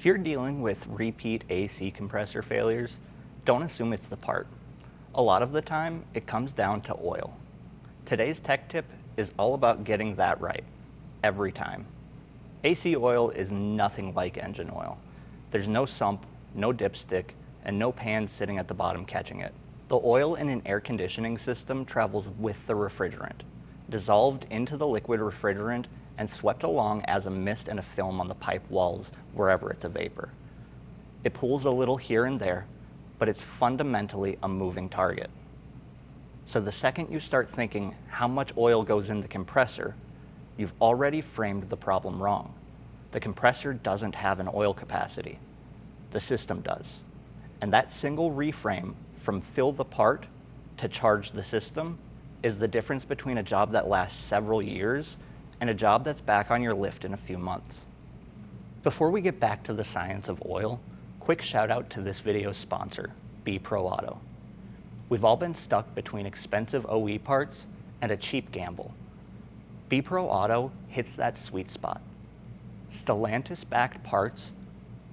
If you're dealing with repeat AC compressor failures, don't assume it's the part. A lot of the time, it comes down to oil. Today's tech tip is all about getting that right, every time. AC oil is nothing like engine oil. There's no sump, no dipstick, and no pan sitting at the bottom catching it. The oil in an air conditioning system travels with the refrigerant, dissolved into the liquid refrigerant and swept along as a mist and a film on the pipe walls wherever it's a vapor. It pools a little here and there, but it's fundamentally a moving target. So the second you start thinking how much oil goes in the compressor, you've already framed the problem wrong. The compressor doesn't have an oil capacity. The system does. And that single reframe from fill the part to charge the system is the difference between a job that lasts several years and a job that's back on your lift in a few months. Before we get back to the science of oil, quick shout out to this video's sponsor, Pro Auto. We've all been stuck between expensive OE parts and a cheap gamble. Pro Auto hits that sweet spot. Stellantis-backed parts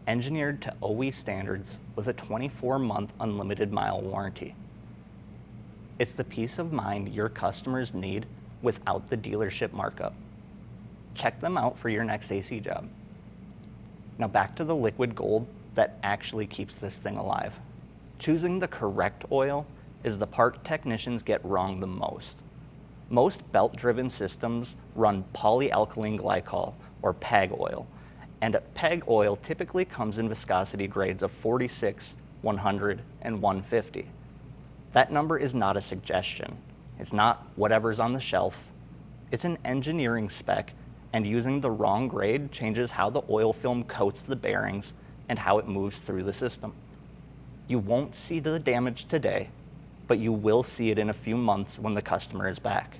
engineered to OE standards with a 24-month unlimited mile warranty. It's the peace of mind your customers need without the dealership markup. Check them out for your next AC job. Now back to the liquid gold that actually keeps this thing alive. Choosing the correct oil is the part technicians get wrong the most. Most belt-driven systems run polyalkylene glycol, or PEG oil, and PEG oil typically comes in viscosity grades of 46, 100, and 150. That number is not a suggestion. It's not whatever's on the shelf. It's an engineering spec, and using the wrong grade changes how the oil film coats the bearings and how it moves through the system. You won't see the damage today, but you will see it in a few months when the customer is back.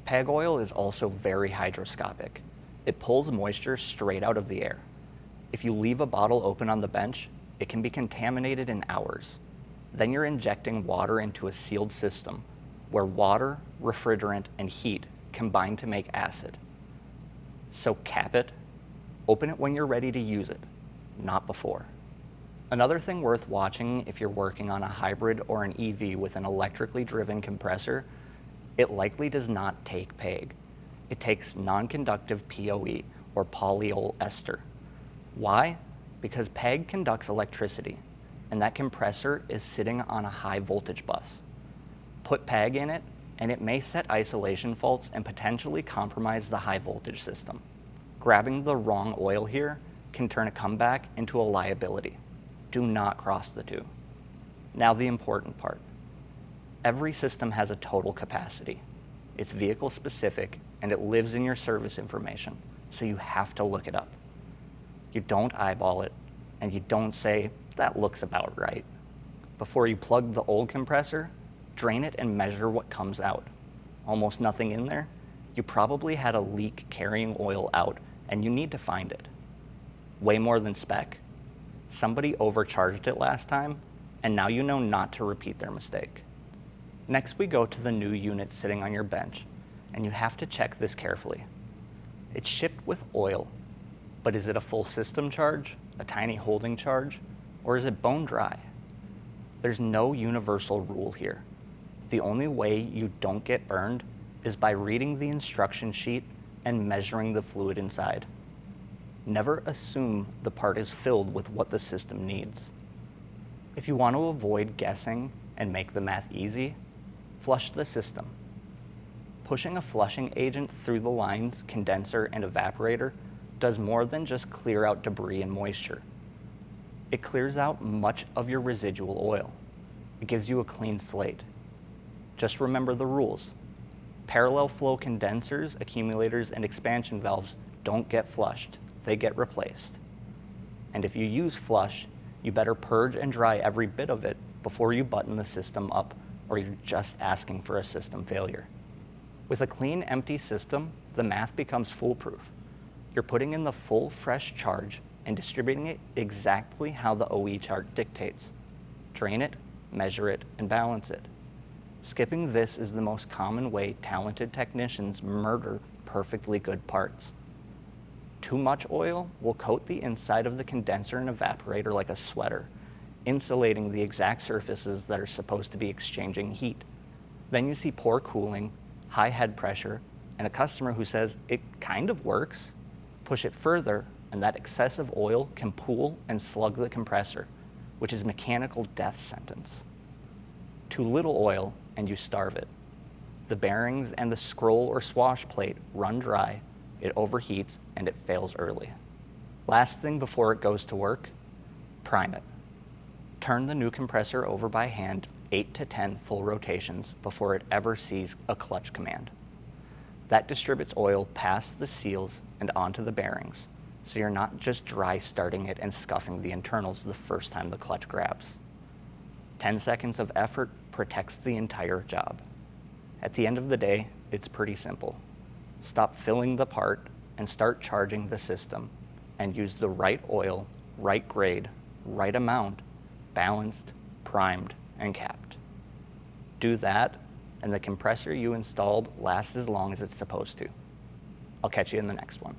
PEG oil is also very hygroscopic. It pulls moisture straight out of the air. If you leave a bottle open on the bench, it can be contaminated in hours. Then you're injecting water into a sealed system where water, refrigerant, and heat combine to make acid. So cap it, open it when you're ready to use it, not before. Another thing worth watching if you're working on a hybrid or an EV with an electrically driven compressor, it likely does not take PEG. It takes non-conductive POE, or polyol ester. Why? Because PEG conducts electricity, and that compressor is sitting on a high voltage bus. Put PEG in it, and it may set isolation faults and potentially compromise the high voltage system. Grabbing the wrong oil here can turn a comeback into a liability. Do not cross the two. Now the important part. Every system has a total capacity. It's vehicle specific and it lives in your service information, so you have to look it up. You don't eyeball it and you don't say, that looks about right. Before you plug the old compressor, drain it and measure what comes out. Almost nothing in there? You probably had a leak carrying oil out and you need to find it. Way more than spec. Somebody overcharged it last time and now you know not to repeat their mistake. Next we go to the new unit sitting on your bench, and you have to check this carefully. It's shipped with oil, but is it a full system charge, a tiny holding charge, or is it bone dry? There's no universal rule here. The only way you don't get burned is by reading the instruction sheet and measuring the fluid inside. Never assume the part is filled with what the system needs. If you want to avoid guessing and make the math easy, flush the system. Pushing a flushing agent through the lines, condenser, and evaporator does more than just clear out debris and moisture. It clears out much of your residual oil. It gives you a clean slate. Just remember the rules. Parallel flow condensers, accumulators, and expansion valves don't get flushed, they get replaced. And if you use flush, you better purge and dry every bit of it before you button the system up, or you're just asking for a system failure. With a clean, empty system, the math becomes foolproof. You're putting in the full, fresh charge and distributing it exactly how the OE chart dictates. Drain it, measure it, and balance it. Skipping this is the most common way talented technicians murder perfectly good parts. Too much oil will coat the inside of the condenser and evaporator like a sweater, insulating the exact surfaces that are supposed to be exchanging heat. Then you see poor cooling, high head pressure, and a customer who says it kind of works. Push it further, and that excessive oil can pool and slug the compressor, which is mechanical death sentence. Too little oil, and you starve it. The bearings and the scroll or swash plate run dry, it overheats, and it fails early. Last thing before it goes to work, prime it. Turn the new compressor over by hand 8 to 10 full rotations before it ever sees a clutch command. That distributes oil past the seals and onto the bearings, so you're not just dry starting it and scuffing the internals the first time the clutch grabs. 10 seconds of effort protects the entire job. At the end of the day, it's pretty simple. Stop filling the part and start charging the system, and use the right oil, right grade, right amount, balanced, primed, and capped. Do that, and the compressor you installed lasts as long as it's supposed to. I'll catch you in the next one.